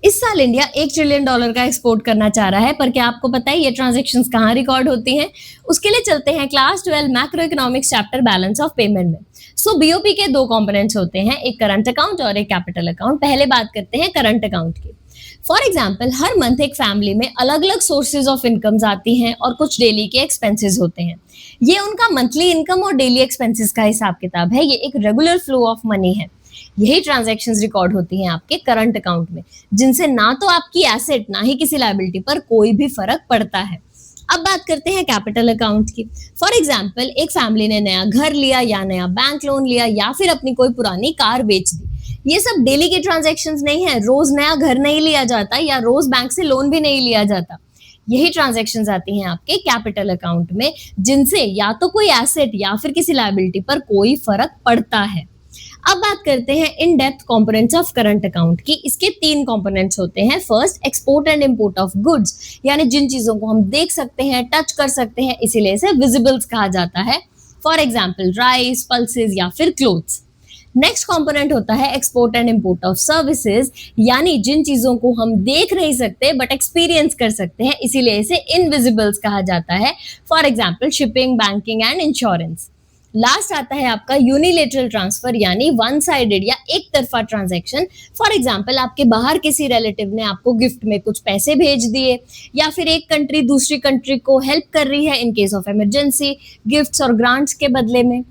इस साल India $1 trillion का एक्सपोर्ट करना चाह रहा है, पर क्या आपको पता है ये ट्रांजैक्शंस कहाँ रिकॉर्ड होती हैं? उसके लिए चलते हैं class 12 macro economics chapter balance of payment में। बीओपी के दो कंपोनेंट्स होते हैं, एक करंट अकाउंट और एक कैपिटल अकाउंट। पहले बात करते हैं करंट अकाउंट की। फॉर एग्जाम्पल, हर मंथ एक फैमिली में अलग अलग सोर्सेज ऑफ इनकम्स आती हैं और कुछ डेली के एक्सपेंसेस होते हैं। ये उनका मंथली इनकम और डेली एक्सपेंसेस का हिसाब किताब है। ये एक रेगुलर फ्लो ऑफ मनी है। यही ट्रांजैक्शंस रिकॉर्ड होती हैं आपके करंट अकाउंट में, जिनसे ना तो आपकी एसेट ना ही किसी लायबिलिटी पर कोई भी फर्क पड़ता है। अब बात करते हैं कैपिटल अकाउंट की। फॉर एग्जाम्पल, एक फैमिली ने नया घर लिया या नया बैंक लोन लिया या फिर अपनी कोई पुरानी कार बेच दी। ये सब डेली के ट्रांजैक्शंस नहीं है। रोज नया घर नहीं लिया जाता या रोज बैंक से लोन भी नहीं लिया जाता। यही ट्रांजैक्शंस आती हैं आपके कैपिटल अकाउंट में, जिनसे या तो कोई एसेट या फिर किसी लायबिलिटी पर कोई फर्क पड़ता है। अब बात करते हैं in depth components of current account की। इसके तीन कंपोनेंट्स होते हैं। First, export and import of goods, यानी जिन चीजों को हम देख सकते हैं, टच कर सकते हैं, इसीलिए इसे विजिबल्स कहा जाता है। फॉर एग्जाम्पल, राइस, पल्सेस या फिर क्लोथ्स। नेक्स्ट कंपोनेंट होता है export and import of services, यानी जिन चीजों को हम देख नहीं सकते बट एक्सपीरियंस कर सकते हैं, इसीलिए इसे इनविजिबल्स कहा जाता है। For example, shipping, banking and insurance. Last आता है आपका यूनिलेटरल ट्रांसफर, यानी वन साइडेड या एक तरफा ट्रांजैक्शन। फॉर एग्जाम्पल, आपके बाहर किसी रिलेटिव ने आपको गिफ्ट में कुछ पैसे भेज दिए, या फिर एक कंट्री दूसरी कंट्री को हेल्प कर रही है in case of emergency, gifts और ग्रांट्स के बदले में।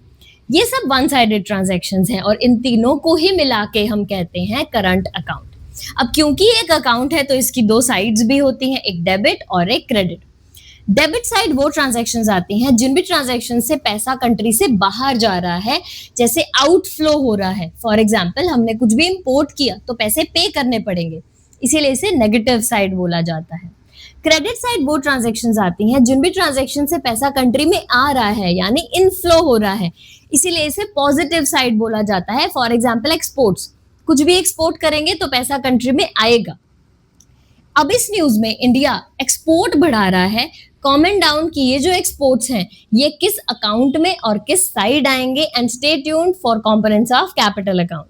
ये सब वन साइडेड ट्रांजैक्शंस हैं और इन तीनों को ही मिला के हम कहते हैं करंट अकाउंट। अब क्योंकि एक अकाउंट है तो इसकी दो साइड्स भी होती हैं, एक डेबिट और एक क्रेडिट। डेबिट साइड वो ट्रांजैक्शंस आती हैं जिन भी ट्रांजैक्शन से पैसा कंट्री से बाहर जा रहा है, जैसे आउटफ्लो हो रहा है। फॉर एग्जाम्पल, हमने कुछ भी इंपोर्ट किया तो पैसे पे करने पड़ेंगे, इसीलिए इसे नेगेटिव साइड बोला जाता है। क्रेडिट साइड वो ट्रांजैक्शंस आती हैं जिन भी ट्रांजैक्शन से पैसा कंट्री में आ रहा है, यानी इनफ्लो हो रहा है, इसीलिए इसे पॉजिटिव साइड बोला जाता है। फॉर एग्जाम्पल, एक्सपोर्ट्स, कुछ भी एक्सपोर्ट करेंगे तो पैसा कंट्री में आएगा। अब इस न्यूज में इंडिया एक्सपोर्ट बढ़ा रहा है। कमेंट डाउन कि ये जो एक्सपोर्ट्स हैं ये किस अकाउंट में और किस साइड आएंगे, and stay tuned for components of capital account.